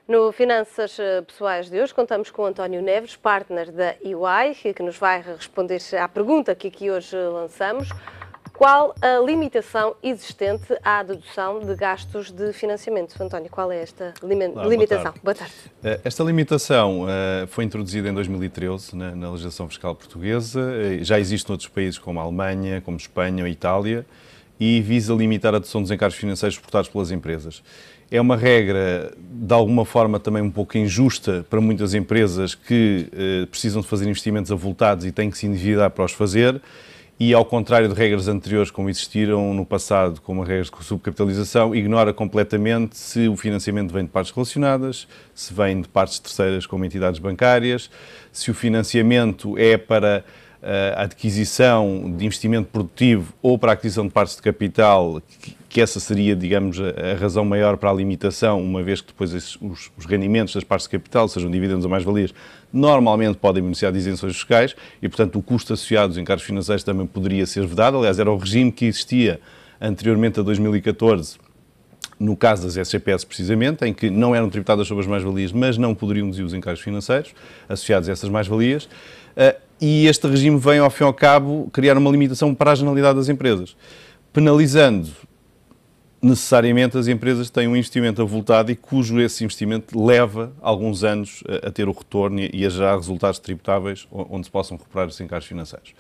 No Finanças Pessoais de hoje contamos com António Neves, partner da EY, que nos vai responder à pergunta que aqui hoje lançamos. Qual a limitação existente à dedução de gastos de financiamento? António, qual é esta limitação? Boa tarde. Esta limitação foi introduzida em 2013 na legislação fiscal portuguesa. Já existe noutros países como a Alemanha, como Espanha ou Itália, e visa limitar a dedução dos encargos financeiros suportados pelas empresas. É uma regra, de alguma forma, também um pouco injusta para muitas empresas que precisam de fazer investimentos avultados e têm que se endividar para os fazer. E, ao contrário de regras anteriores, como existiram no passado, como as regras de subcapitalização, ignora completamente se o financiamento vem de partes relacionadas, se vem de partes terceiras como entidades bancárias, se o financiamento é para a adquisição de investimento produtivo ou para a aquisição de partes de capital, que essa seria, digamos, a razão maior para a limitação, uma vez que depois os rendimentos das partes de capital, sejam dividendos ou mais-valias, normalmente podem beneficiar de isenções fiscais e, portanto, o custo associado aos encargos financeiros também poderia ser vedado. Aliás, era o regime que existia anteriormente a 2014, no caso das SGPS precisamente, em que não eram tributadas sobre as mais-valias, mas não poderiam deduzir os encargos financeiros associados a essas mais-valias. E este regime vem, ao fim e ao cabo, criar uma limitação para a generalidade das empresas, penalizando necessariamente as empresas que têm um investimento avultado e cujo esse investimento leva alguns anos a ter o retorno e a gerar resultados tributáveis onde se possam recuperar os encargos financeiros.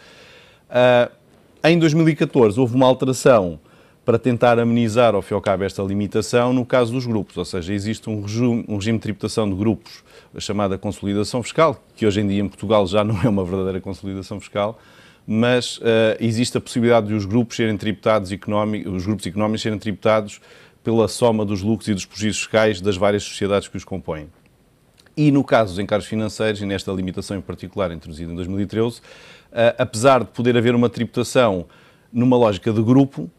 Em 2014 houve uma alteração para tentar amenizar, ao fim e ao cabo, esta limitação no caso dos grupos, ou seja, existe um regime de tributação de grupos, a chamada consolidação fiscal, que hoje em dia em Portugal já não é uma verdadeira consolidação fiscal, mas existe a possibilidade de os grupos serem tributados, os grupos económicos serem tributados pela soma dos lucros e dos prejuízos fiscais das várias sociedades que os compõem. E no caso dos encargos financeiros, e nesta limitação em particular introduzida em 2013, apesar de poder haver uma tributação numa lógica de grupo,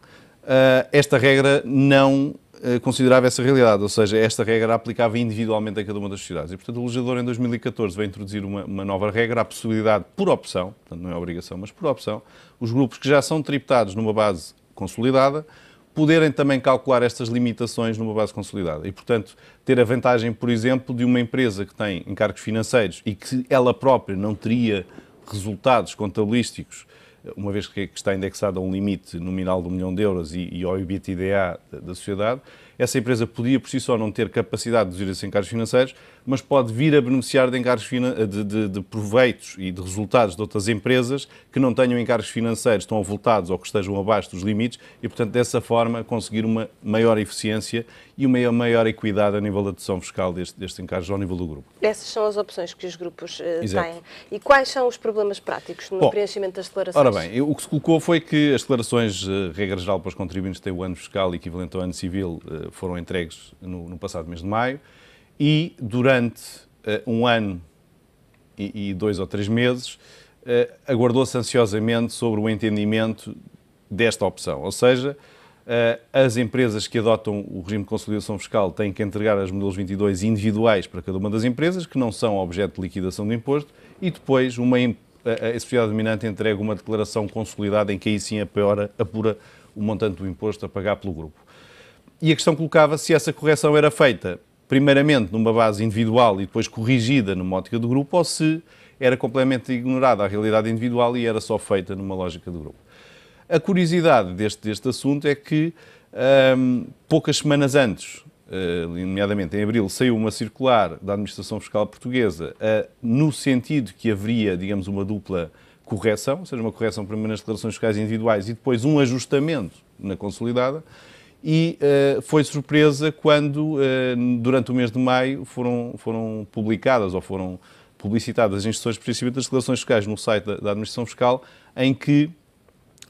esta regra não considerava essa realidade, ou seja, esta regra aplicava individualmente a cada uma das sociedades. E, portanto, o legislador em 2014 veio introduzir uma nova regra, a possibilidade, por opção, portanto não é obrigação, mas por opção, os grupos que já são tributados numa base consolidada, poderem também calcular estas limitações numa base consolidada. E, portanto, ter a vantagem, por exemplo, de uma empresa que tem encargos financeiros e que ela própria não teria resultados contabilísticos, uma vez que está indexada a um limite nominal de 1 milhão de euros e ao EBITDA da sociedade, essa empresa podia por si só não ter capacidade de deduzir esses encargos financeiros, mas pode vir a beneficiar de encargos de proveitos e de resultados de outras empresas que não tenham encargos financeiros tão avultados ou que estejam abaixo dos limites e, portanto, dessa forma conseguir uma maior eficiência e uma maior equidade a nível da dedução fiscal destes encargos ao nível do grupo. Essas são as opções que os grupos têm. E quais são os problemas práticos no preenchimento das declarações? Ora bem, o que se colocou foi que as declarações, regra geral para os contribuintes que têm o ano fiscal equivalente ao ano civil, foram entregues no passado mês de maio e durante um ano e 2 ou 3 meses aguardou-se ansiosamente sobre o entendimento desta opção. Ou seja, as empresas que adotam o regime de consolidação fiscal têm que entregar as modelos 22 individuais para cada uma das empresas, que não são objeto de liquidação de imposto, e depois a sociedade dominante entrega uma declaração consolidada em que aí sim apura o montante do imposto a pagar pelo grupo. E a questão colocava se essa correção era feita primeiramente numa base individual e depois corrigida numa ótica do grupo, ou se era completamente ignorada a realidade individual e era só feita numa lógica do grupo. A curiosidade deste assunto é que poucas semanas antes, nomeadamente em abril, saiu uma circular da Administração Fiscal Portuguesa no sentido que haveria, digamos, uma dupla correção, ou seja, uma correção primeiro nas declarações fiscais individuais e depois um ajustamento na consolidada. E foi surpresa quando, durante o mês de maio, foram publicadas ou foram publicitadas as instruções de procedimento das declarações fiscais no site da Administração Fiscal, em que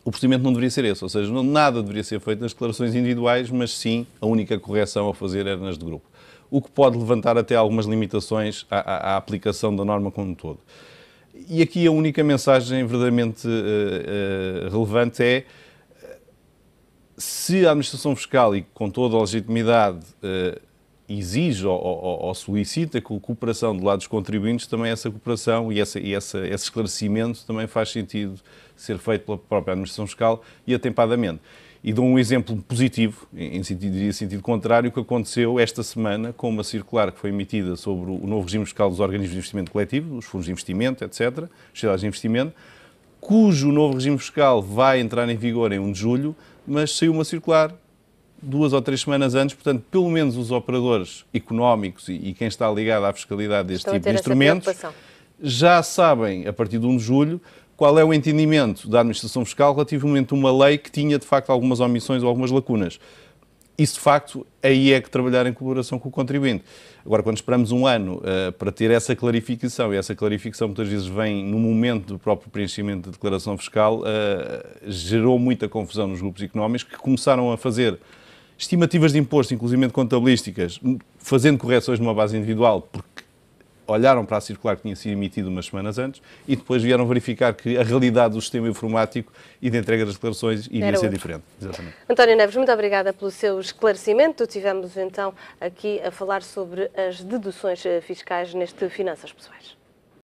o procedimento não deveria ser esse, ou seja, nada deveria ser feito nas declarações individuais, mas sim a única correção a fazer era nas de grupo. O que pode levantar até algumas limitações à aplicação da norma como um todo. E aqui a única mensagem verdadeiramente relevante é: se a Administração Fiscal, e com toda a legitimidade, exige ou solicita a cooperação do lado dos contribuintes, também essa cooperação e esse esclarecimento também faz sentido ser feito pela própria Administração Fiscal e atempadamente. E dou um exemplo positivo, em sentido contrário, que aconteceu esta semana com uma circular que foi emitida sobre o novo regime fiscal dos organismos de investimento coletivo, os fundos de investimento, etc., as sociedades de investimento, cujo novo regime fiscal vai entrar em vigor em 1 de julho, mas saiu uma circular 2 ou 3 semanas antes, portanto, pelo menos os operadores económicos e quem está ligado à fiscalidade deste tipo de instrumentos já sabem, a partir de 1 de julho, qual é o entendimento da administração fiscal relativamente a uma lei que tinha, de facto, algumas omissões ou algumas lacunas. Isso, de facto, aí é que trabalhar em colaboração com o contribuinte. Agora, quando esperamos um ano para ter essa clarificação, e essa clarificação muitas vezes vem no momento do próprio preenchimento da declaração fiscal, gerou muita confusão nos grupos económicos que começaram a fazer estimativas de imposto, inclusive contabilísticas, fazendo correções numa base individual, porque olharam para a circular que tinha sido emitida umas semanas antes e depois vieram verificar que a realidade do sistema informático e de entrega das declarações iria ser diferente. Exatamente. António Neves, muito obrigada pelo seu esclarecimento. Tivemos então aqui a falar sobre as deduções fiscais neste Finanças Pessoais.